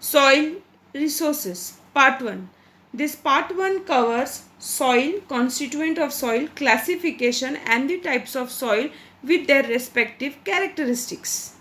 Soil resources. Part 1. This part 1 covers soil, constituent of soil, classification and the types of soil with their respective characteristics.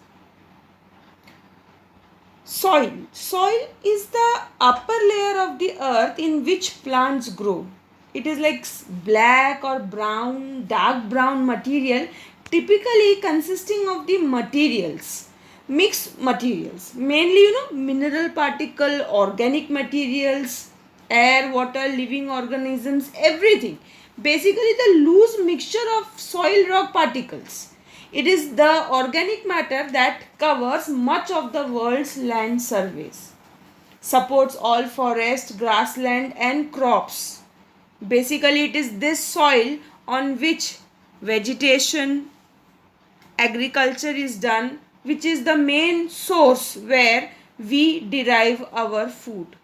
Soil. Soil is the upper layer of the earth in which plants grow. It is like black or brown, dark brown material, typically consisting of the materials, mixed materials, mainly mineral particle, organic materials, air, water, living organisms, everything. Basically the loose mixture of soil rock particles. It is the organic matter that covers much of the world's land surface, supports all forest, grassland and crops. Basically, it is this soil on which vegetation, agriculture is done, which is the main source where we derive our food.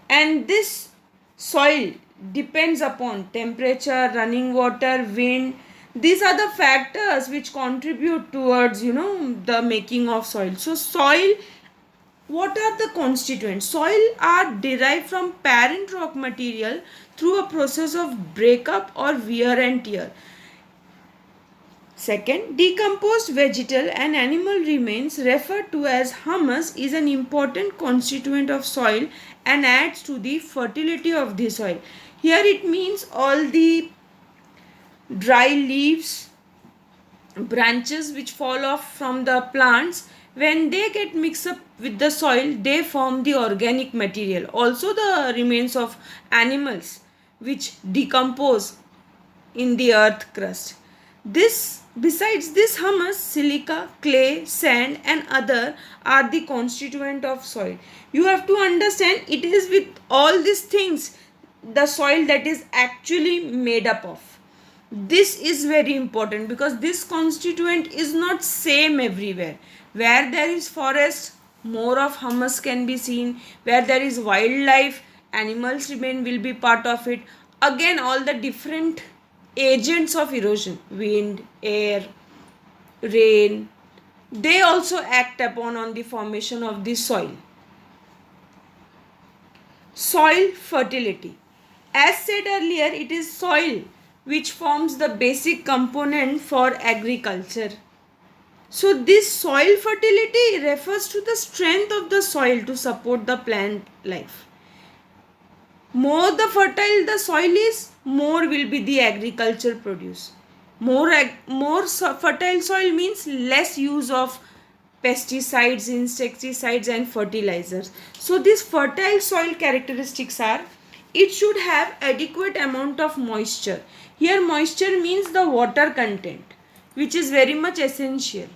And this soil depends upon temperature, running water, wind. These are the factors which contribute towards the making of soil. So soil, what are the constituents? Soil are derived from parent rock material through a process of breakup or wear and tear. Second, decomposed vegetal and animal remains referred to as humus is an important constituent of soil and adds to the fertility of the soil. Here it means all the dry leaves, branches which fall off from the plants, when they get mixed up with the soil, they form the organic material. Also the remains of animals which decompose in the earth crust. Besides this humus, silica, clay, sand and other are the constituent of soil. You have to understand, it is with all these things the soil that is actually made up of. This is very important because this constituent is not same everywhere. Where there is forest, more of humus can be seen. Where there is wildlife, animals will be part of it. Again, all the different agents of erosion, wind, air, rain, they also act upon on the formation of the soil. Soil fertility. As said earlier, it is soil which forms the basic component for agriculture. So this soil fertility refers to the strength of the soil to support the plant life. More the fertile the soil is, more will be the agriculture produce. More fertile soil means less use of pesticides, insecticides and fertilizers. So these fertile soil characteristics are, it should have adequate amount of moisture. Here moisture means the water content, which is very much essential.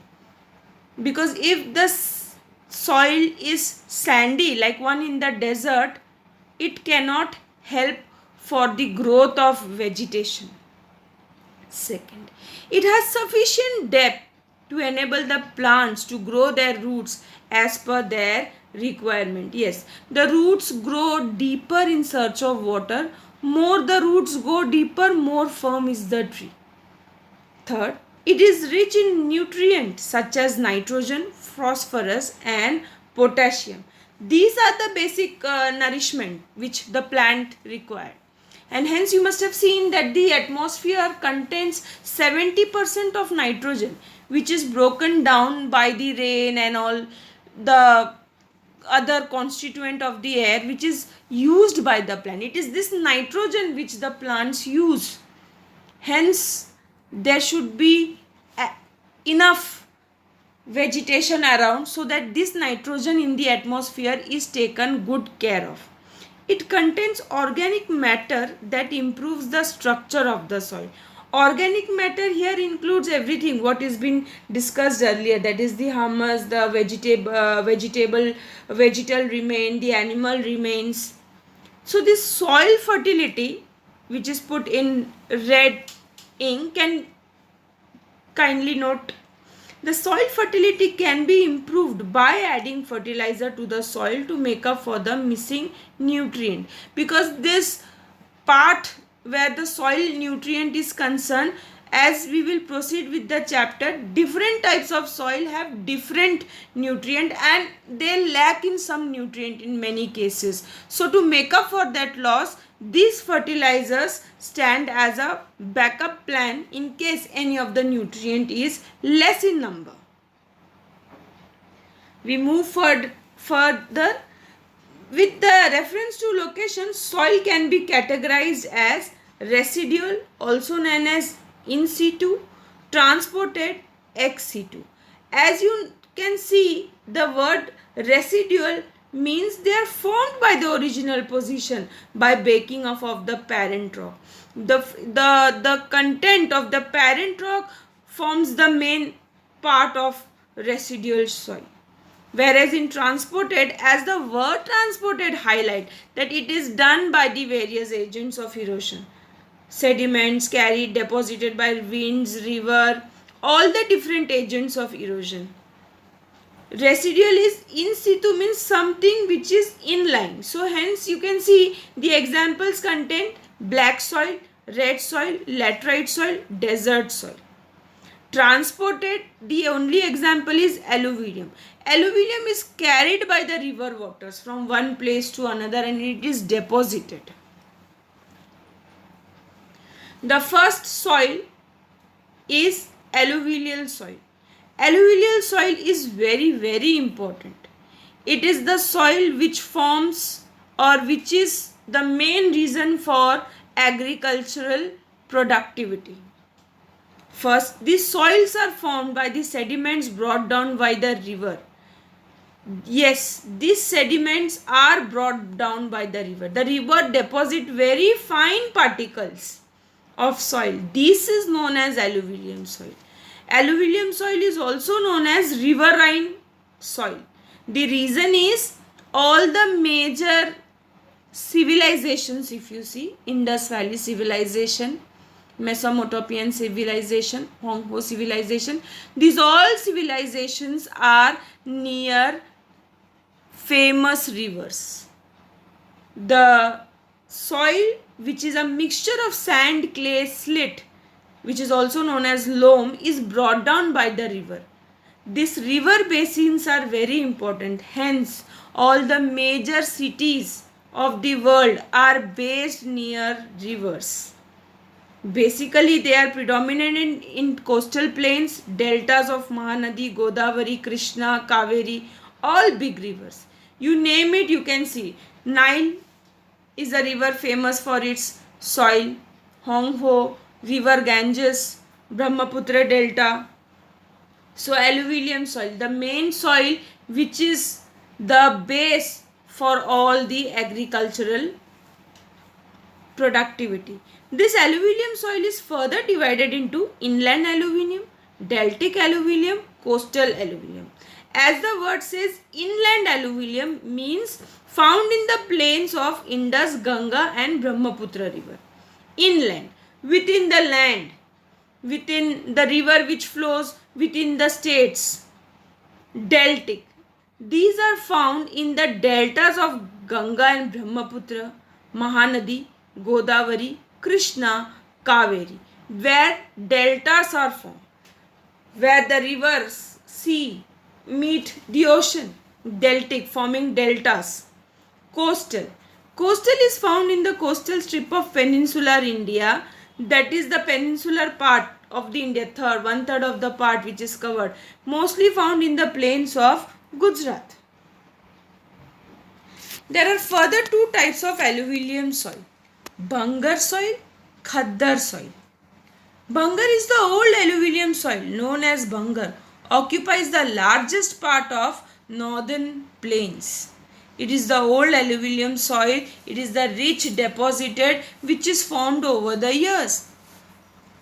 Because if the soil is sandy like one in the desert, it cannot help for the growth of vegetation. Second, it has sufficient depth to enable the plants to grow their roots as per their requirement. Yes, the roots grow deeper in search of water. More the roots go deeper, more firm is the tree. Third, it is rich in nutrients such as nitrogen, phosphorus and potassium. These are the basic nourishment which the plant requires. And hence you must have seen that the atmosphere contains 70% of nitrogen, which is broken down by the rain and all the other constituent of the air which is used by the plant. It is this nitrogen which the plants use. Hence there should be enough vegetation around so that this nitrogen in the atmosphere is taken good care of. It contains organic matter that improves the structure of the soil. Organic matter here includes everything what is been discussed earlier, that is the humus, the vegetal remain, the animal remains. So this soil fertility which is put in red ink, can kindly note, the soil fertility can be improved by adding fertilizer to the soil to make up for the missing nutrient. Because this part where the soil nutrient is concerned, as we will proceed with the chapter, different types of soil have different nutrient and they lack in some nutrient in many cases. So to make up for that loss, these fertilizers stand as a backup plan in case any of the nutrient is less in number. We move further. With the reference to location, soil can be categorized as residual, also known as in situ, transported, ex situ. As you can see, the word residual means they are formed by the original position by breaking off of the parent rock. The content of the parent rock forms the main part of residual soil. Whereas in transported, as the word transported highlight that it is done by the various agents of erosion. Sediments carried, deposited by winds, river, all the different agents of erosion. Residual is in situ means something which is inline. So hence you can see the examples contain black soil, red soil, laterite soil, desert soil. Transported, the only example is alluvium. Alluvium is carried by the river waters from one place to another and it is deposited. The first soil is alluvial soil. Alluvial soil is very important. It is the soil which forms or which is the main reason for agricultural productivity. First, these soils are formed by the sediments brought down by the river. Yes, these sediments are brought down by the river. The river deposits very fine particles of soil. This is known as alluvial soil. Alluvial soil is also known as riverine soil. The reason is all the major civilizations, if you see, Indus Valley civilization, Mesopotamian civilization, Hong Ho civilization, these all civilizations are near famous rivers. The soil, which is a mixture of sand, clay, silt, which is also known as loam, is brought down by the river. These river basins are very important. Hence, all the major cities of the world are based near rivers. Basically, they are predominant in coastal plains, deltas of Mahanadi, Godavari, Krishna, Kaveri, all big rivers. You name it, you can see. Nile is a river famous for its soil. Hong Ho, river Ganges, Brahmaputra delta. So alluvial soil, the main soil which is the base for all the agricultural productivity. This alluvial soil is further divided into inland alluvium, deltic alluvium, coastal alluvium. As the word says, inland alluvium means found in the plains of Indus, Ganga and Brahmaputra river. Inland, within the land, within the river which flows within the states. Deltic, these are found in the deltas of Ganga and Brahmaputra, Mahanadi, Godavari, Krishna, Kaveri, where deltas are formed, where the rivers, sea, meet the ocean. Deltic, forming deltas. Coastal, coastal is found in the coastal strip of peninsular India, that is the peninsular part of the India, one third of the part which is covered, mostly found in the plains of Gujarat. There are further two types of alluvial soil, Bangar soil, Khaddar soil. Bangar is the old alluvial soil known as Bangar, occupies the largest part of northern plains. It is the old alluvial soil, it is the rich deposited which is formed over the years.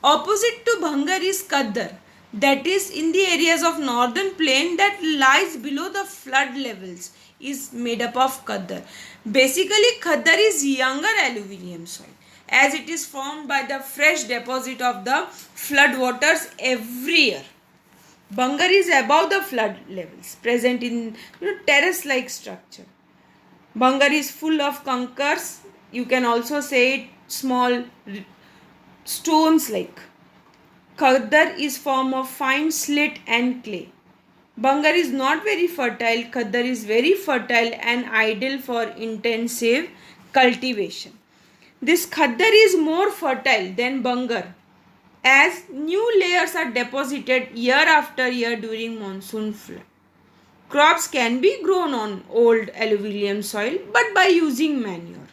Opposite to Bangar is Khaddar, that is in the areas of northern plain that lies below the flood levels, is made up of Khaddar. Basically, Khaddar is younger alluvial soil as it is formed by the fresh deposit of the flood waters every year. Bangar is above the flood levels, present in terrace-like structure. Bangar is full of kankars. You can also say it small stones like. Khaddar is form of fine slate and clay. Bangar is not very fertile. Khaddar is very fertile and ideal for intensive cultivation. This Khaddar is more fertile than Bangar as new layers are deposited year after year during monsoon flood. Crops can be grown on old alluvial soil but by using manure.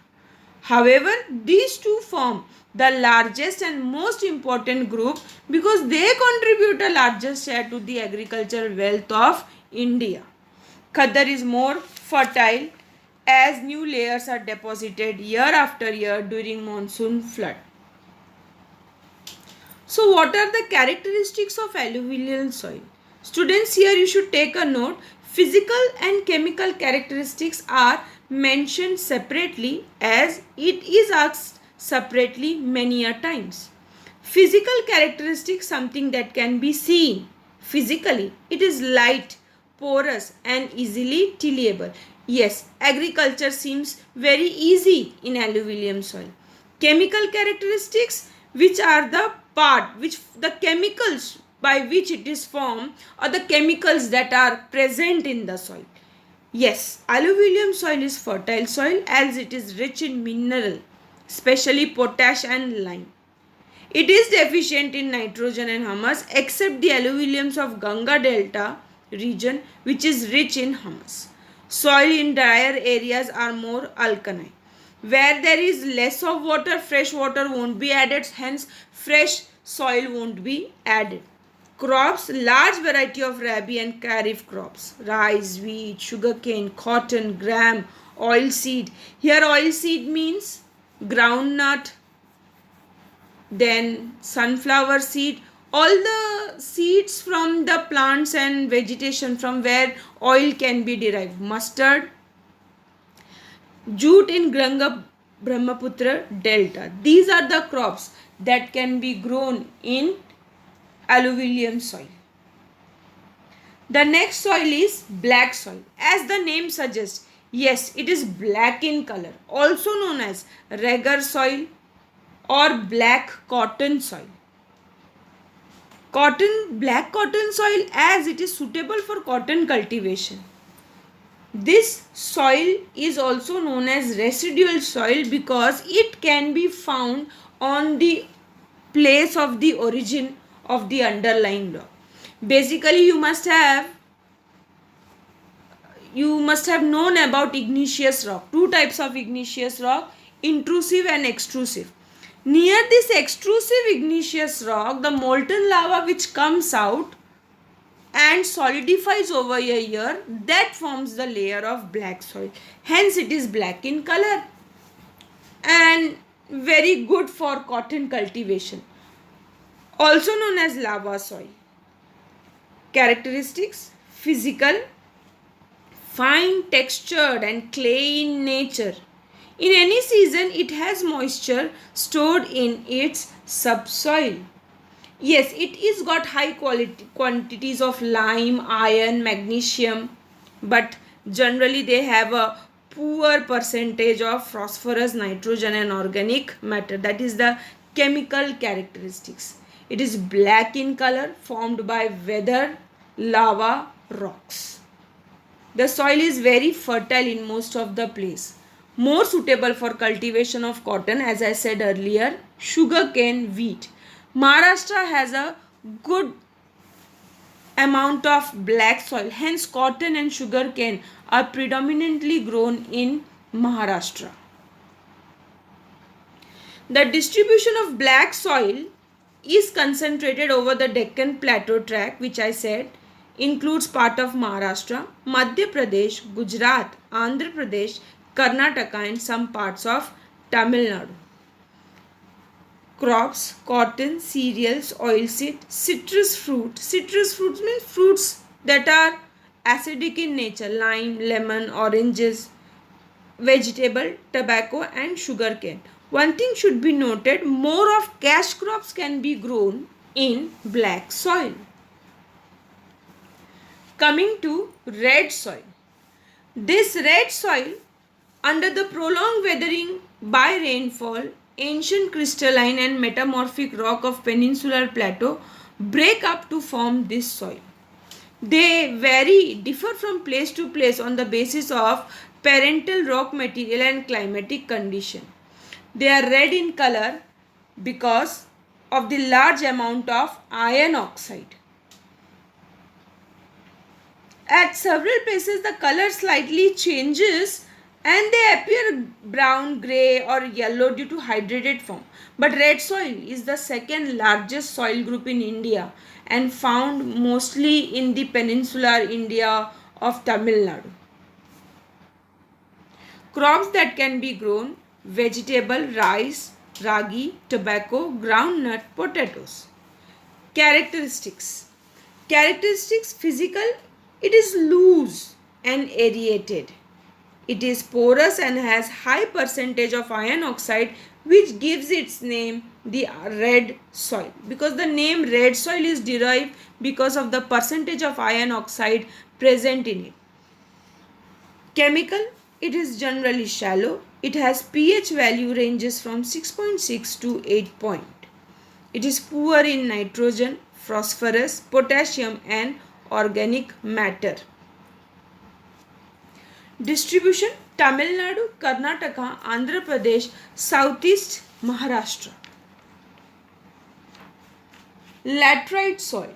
However, these two form the largest and most important group because they contribute a larger share to the agricultural wealth of India. Khaddar is more fertile as new layers are deposited year after year during monsoon flood. So, what are the characteristics of alluvial soil? Students, here you should take a note. Physical and chemical characteristics are mentioned separately as it is asked separately many a times. Physical characteristics, something that can be seen physically. It is light, porous and easily tillable. Yes, agriculture seems very easy in alluvial soil. Chemical characteristics, which are the part which the chemicals by which it is formed or the chemicals that are present in the soil. Yes, alluvial soil is fertile soil as it is rich in mineral, especially potash and lime. It is deficient in nitrogen and humus except the alluviums of Ganga Delta region which is rich in humus. Soil in drier areas are more alkaline. Where there is less of water, fresh water won't be added, hence fresh soil won't be added. Crops, large variety of rabi and kharif crops, rice, wheat, sugarcane, cotton, gram, oil seed. Here oil seed means groundnut, then sunflower seed, all the seeds from the plants and vegetation from where oil can be derived. Mustard, jute in Ganga Brahmaputra Delta. These are the crops that can be grown in alluvial soil. The next soil is black soil. As the name suggests, yes, it is black in color, also known as Reger soil or black cotton soil. Black cotton soil as it is suitable for cotton cultivation. This soil is also known as residual soil because it can be found on the place of the origin of the underlying rock. Basically, you must have known about igneous rock. Two types of igneous rock, intrusive and extrusive. Near this extrusive igneous rock, the molten lava which comes out and solidifies over a year, that forms the layer of black soil. Hence it is black in color and very good for cotton cultivation. Also known as lava soil. Characteristics: physical, fine textured and clay in nature. In any season, it has moisture stored in its subsoil. Yes, it is got high quantities of lime, iron, magnesium, but generally they have a poor percentage of phosphorus, nitrogen and organic matter. That is the chemical characteristics. It is black in color, formed by weathered lava rocks. The soil is very fertile in most of the place. More suitable for cultivation of cotton, as I said earlier, sugarcane, wheat. Maharashtra has a good amount of black soil. Hence, cotton and sugarcane are predominantly grown in Maharashtra. The distribution of black soil is concentrated over the Deccan Plateau tract, which I said includes part of Maharashtra, Madhya Pradesh, Gujarat, Andhra Pradesh, Karnataka and some parts of Tamil Nadu. Crops, cotton, cereals, oilseed, citrus fruit. Citrus fruits means fruits that are acidic in nature, lime, lemon, oranges, vegetable, tobacco and sugarcane. One thing should be noted, more of cash crops can be grown in black soil. Coming to red soil. This red soil, under the prolonged weathering by rainfall, ancient crystalline and metamorphic rock of peninsular plateau break up to form this soil. They differ from place to place on the basis of parental rock material and climatic condition. They are red in color because of the large amount of iron oxide. At several places, the color slightly changes and they appear brown, grey or yellow due to hydrated form. But red soil is the second largest soil group in India and found mostly in the peninsular India of Tamil Nadu. Crops that can be grown: vegetable, rice, ragi, tobacco, groundnut, potatoes. Characteristics. Physical: it is loose and aerated. It is porous and has high percentage of iron oxide, which gives its name the red soil, because the name red soil is derived because of the percentage of iron oxide present in it. Chemical: it is generally shallow. It has pH value ranges from 6.6 to 8 point. It is poor in nitrogen, phosphorus, potassium and organic matter. Distribution: Tamil Nadu, Karnataka, Andhra Pradesh, Southeast Maharashtra. Laterite soil.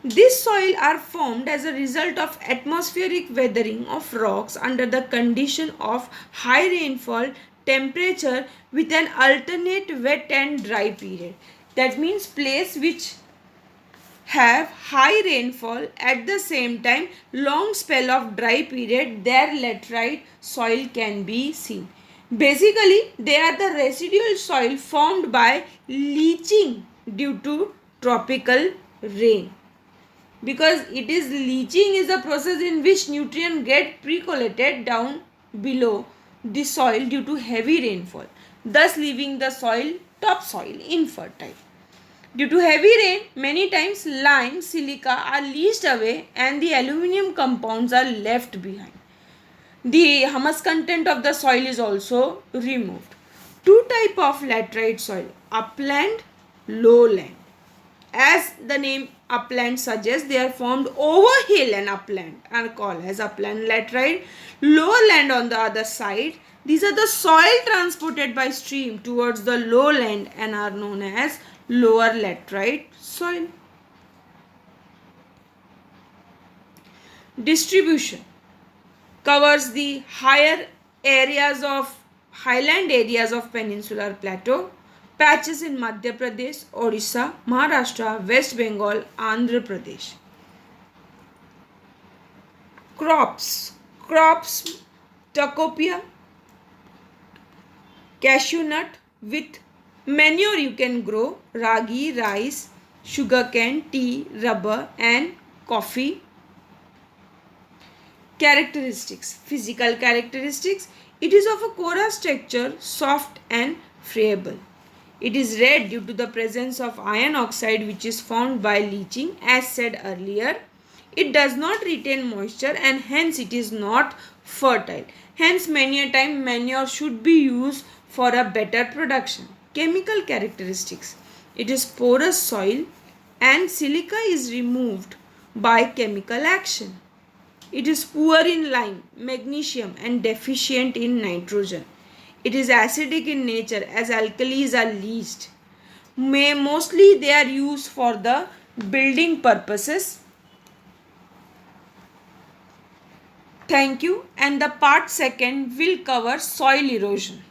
These soil are formed as a result of atmospheric weathering of rocks under the condition of high rainfall, temperature with an alternate wet and dry period. That means place which have high rainfall at the same time long spell of dry period, their laterite soil can be seen. Basically, they are the residual soil formed by leaching due to tropical rain. Because it is leaching is a process in which nutrients get percolated down below the soil due to heavy rainfall, thus leaving the soil topsoil infertile. Due to heavy rain, many times lime, silica are leached away and the aluminum compounds are left behind. The humus content of the soil is also removed. Two types of laterite soil: upland, lowland. As the name upland suggests, they are formed over hill and upland are called as upland laterite. Lowland on the other side, these are the soil transported by stream towards the lowland and are known as lower laterite soil. Distribution: covers the higher areas of highland areas of peninsular plateau, patches in Madhya Pradesh, Odisha, Maharashtra, West Bengal, Andhra Pradesh. Crops: Tacopia, cashew nut. With manure you can grow ragi, rice, sugarcane, tea, rubber and coffee. Characteristics: physical characteristics: it is of a porous texture, soft and friable. It is red due to the presence of iron oxide, which is formed by leaching, as said earlier. It does not retain moisture and hence it is not fertile. Hence many a time manure should be used for a better production. Chemical characteristics: it is porous soil and silica is removed by chemical action. It is poor in lime, magnesium and deficient in nitrogen. It is acidic in nature as alkalis are leached. Mostly they are used for the building purposes. Thank you, and the part second will cover soil erosion.